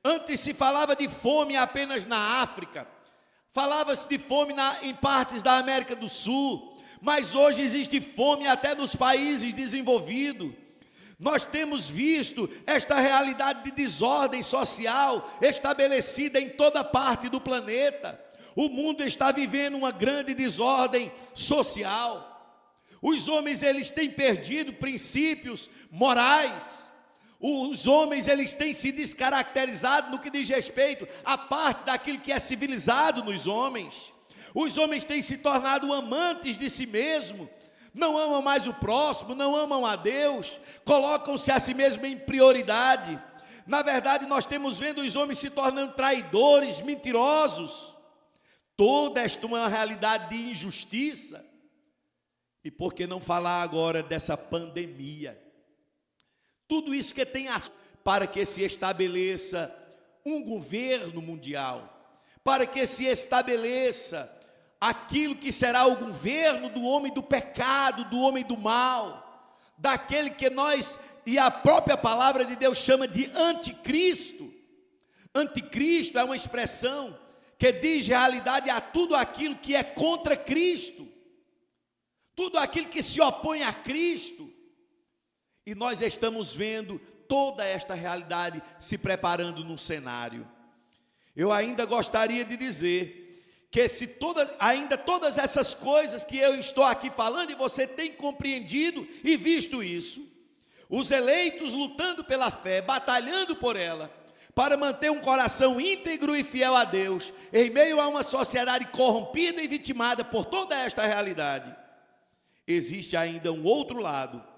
Antes se falava de fome apenas na África, falava-se de fome em partes da América do Sul, mas hoje existe fome até nos países desenvolvidos. Nós temos visto esta realidade de desordem social estabelecida em toda parte do planeta. O mundo está vivendo uma grande desordem social. Os homens, eles têm perdido princípios morais. Os homens, eles têm se descaracterizado no que diz respeito à parte daquilo que é civilizado nos homens. Os homens têm se tornado amantes de si mesmos, não amam mais o próximo, não amam a Deus, colocam-se a si mesmos em prioridade. Na verdade, nós temos vendo os homens se tornando traidores, mentirosos. Toda esta uma realidade de injustiça. E por que não falar agora dessa pandemia? Tudo isso que tem para que se estabeleça um governo mundial, para que se estabeleça aquilo que será o governo do homem do pecado, do homem do mal, daquele que nós, e a própria palavra de Deus chama de anticristo. Anticristo é uma expressão que diz realidade a tudo aquilo que é contra Cristo, tudo aquilo que se opõe a Cristo. E nós estamos vendo toda esta realidade se preparando no cenário. Eu ainda gostaria de dizer que se todas essas coisas que eu estou aqui falando, e você tem compreendido e visto isso, os eleitos lutando pela fé, batalhando por ela, para manter um coração íntegro e fiel a Deus, em meio a uma sociedade corrompida e vitimada por toda esta realidade, existe ainda um outro lado,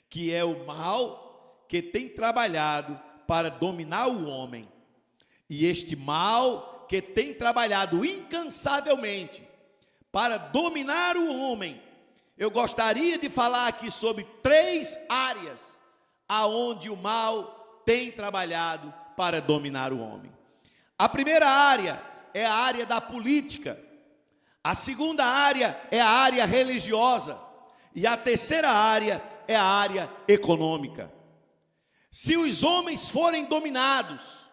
que é o mal que tem trabalhado para dominar o homem. E este mal que tem trabalhado incansavelmente para dominar o homem, eu gostaria de falar aqui sobre 3 áreas aonde o mal tem trabalhado para dominar o homem. A primeira área é a área da política. A segunda área é a área religiosa. E a terceira área é a área econômica. Se os homens forem dominados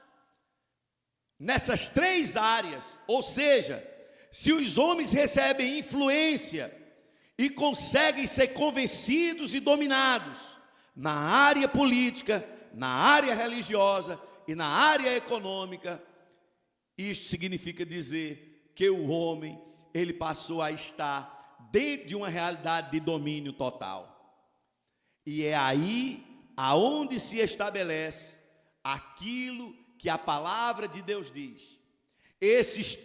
nessas 3 áreas, ou seja, se os homens recebem influência e conseguem ser convencidos e dominados na área política, na área religiosa e na área econômica, isso significa dizer que o homem, ele passou a estar dentro de uma realidade de domínio total. E é aí aonde se estabelece aquilo que a palavra de Deus diz. Esses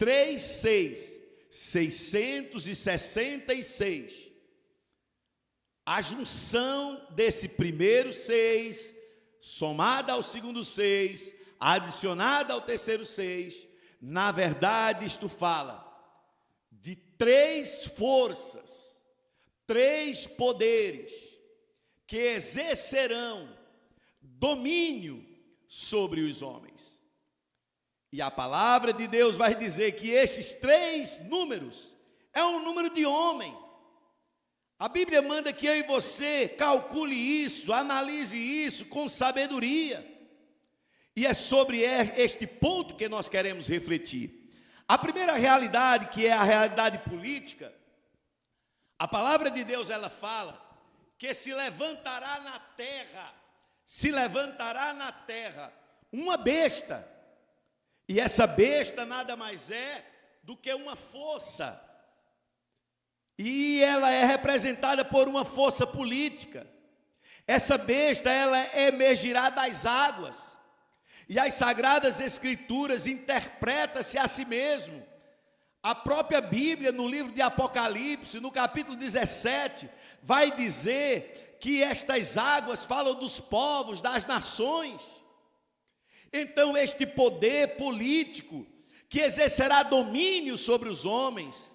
666, a junção desse primeiro 6, somada ao segundo 6, adicionada ao terceiro 6, na verdade isto fala de 3 forças, 3 poderes que exercerão domínio sobre os homens. E a palavra de Deus vai dizer que estes 3 números é um número de homem. A Bíblia manda que eu e você calcule isso, analise isso com sabedoria. E é sobre este ponto que nós queremos refletir. A primeira realidade, que é a realidade política, a palavra de Deus, ela fala que se levantará na terra uma besta, e essa besta nada mais é do que uma força, e ela é representada por uma força política. Essa besta, ela emergirá das águas, e as Sagradas Escrituras interpreta-se a si mesmo. A própria Bíblia, no livro de Apocalipse, no capítulo 17, vai dizer que estas águas falam dos povos, das nações. Então, este poder político, que exercerá domínio sobre os homens,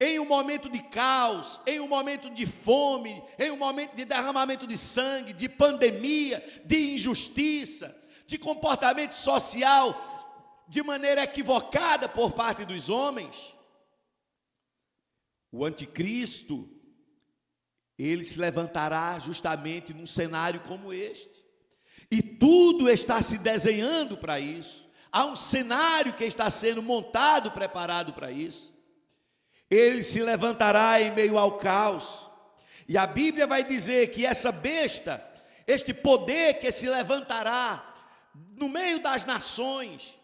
em um momento de caos, em um momento de fome, em um momento de derramamento de sangue, de pandemia, de injustiça, de comportamento social de maneira equivocada por parte dos homens, o anticristo, ele se levantará justamente num cenário como este. E tudo está se desenhando para isso. Há um cenário que está sendo montado, preparado para isso. Ele se levantará em meio ao caos. E a Bíblia vai dizer que essa besta, este poder que se levantará no meio das nações,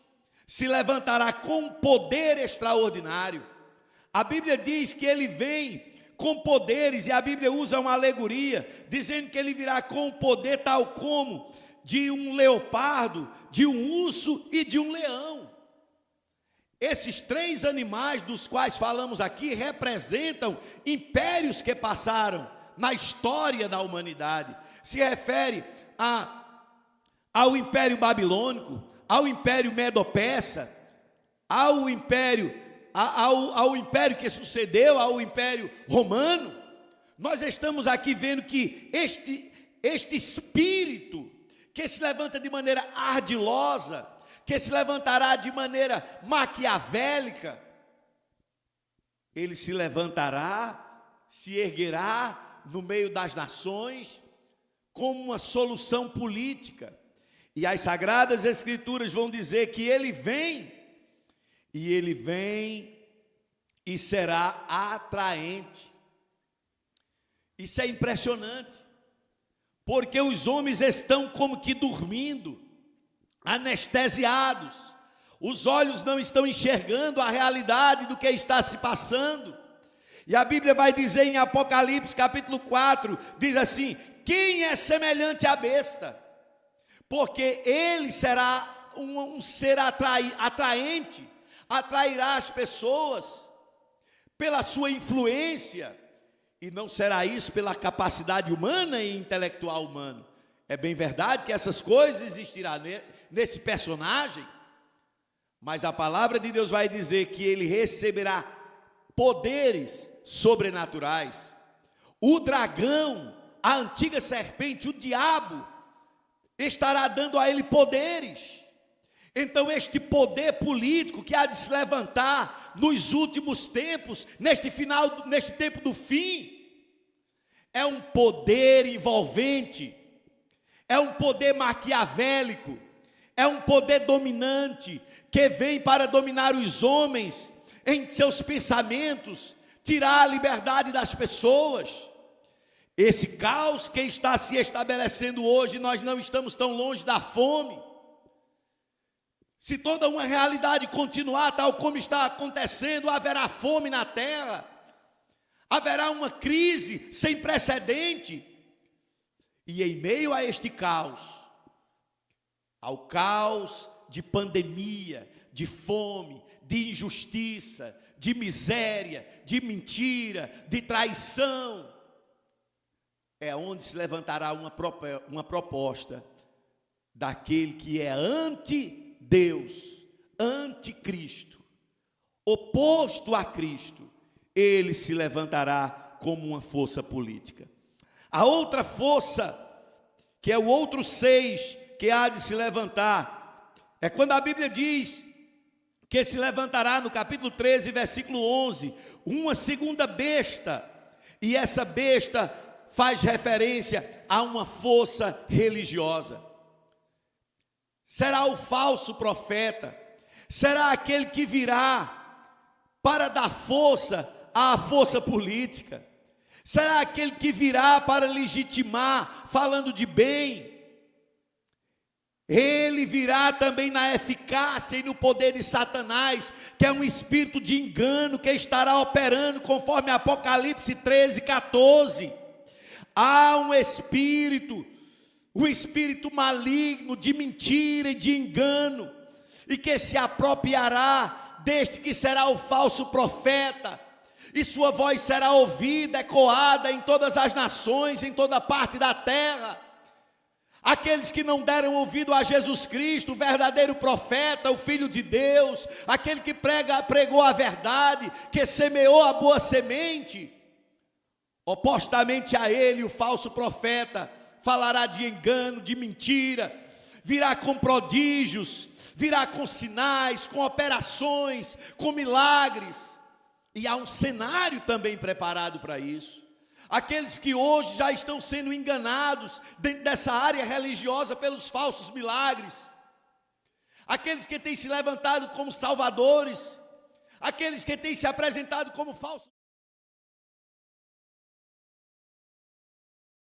se levantará com um poder extraordinário. A Bíblia diz que ele vem com poderes, e a Bíblia usa uma alegoria, dizendo que ele virá com poder tal como de um leopardo, de um urso e de um leão. Esses três animais dos quais falamos aqui representam impérios que passaram na história da humanidade. Se refere ao Império Babilônico, ao Império Medo-Persa, ao Império que sucedeu ao Império Romano. Nós estamos aqui vendo que este espírito que se levanta de maneira ardilosa, que se levantará de maneira maquiavélica, ele se levantará, se erguerá no meio das nações como uma solução política. E as Sagradas Escrituras vão dizer que ele vem e será atraente. Isso é impressionante, porque os homens estão como que dormindo, anestesiados, os olhos não estão enxergando a realidade do que está se passando. E a Bíblia vai dizer em Apocalipse capítulo 4, diz assim: quem é semelhante à besta? Porque ele será um ser atraente, atrairá as pessoas pela sua influência, e não será isso pela capacidade humana e intelectual humana. É bem verdade que essas coisas existirão nesse personagem, mas a palavra de Deus vai dizer que ele receberá poderes sobrenaturais. O dragão, a antiga serpente, o diabo, estará dando a ele poderes. Então este poder político que há de se levantar nos últimos tempos, neste tempo do fim, é um poder envolvente, é um poder maquiavélico, é um poder dominante, que vem para dominar os homens em seus pensamentos, tirar a liberdade das pessoas. Esse caos que está se estabelecendo hoje, nós não estamos tão longe da fome. Se toda uma realidade continuar tal como está acontecendo, haverá fome na terra, haverá uma crise sem precedente. E em meio a este caos, ao caos de pandemia, de fome, de injustiça, de miséria, de mentira, de traição, é onde se levantará uma proposta daquele que é anti-Deus, anticristo, oposto a Cristo. Ele se levantará como uma força política. A outra força, que é o outro 6 que há de se levantar, é quando a Bíblia diz que se levantará no capítulo 13, versículo 11, uma segunda besta, e essa besta faz referência a uma força religiosa. Será o falso profeta, será aquele que virá para dar força à força política, será aquele que virá para legitimar, falando de bem. Ele virá também na eficácia e no poder de Satanás, que é um espírito de engano que estará operando, conforme Apocalipse 13, 14. Há um espírito maligno de mentira e de engano, e que se apropriará deste que será o falso profeta, e sua voz será ouvida, ecoada em todas as nações, em toda parte da terra. Aqueles que não deram ouvido a Jesus Cristo, o verdadeiro profeta, o Filho de Deus, aquele que pregou a verdade, que semeou a boa semente, opostamente a ele, o falso profeta falará de engano, de mentira, virá com prodígios, virá com sinais, com operações, com milagres. E há um cenário também preparado para isso. aqueles que hoje já estão sendo enganados dentro dessa área religiosa pelos falsos milagres, aqueles que têm se levantado como salvadores, aqueles que têm se apresentado como falsos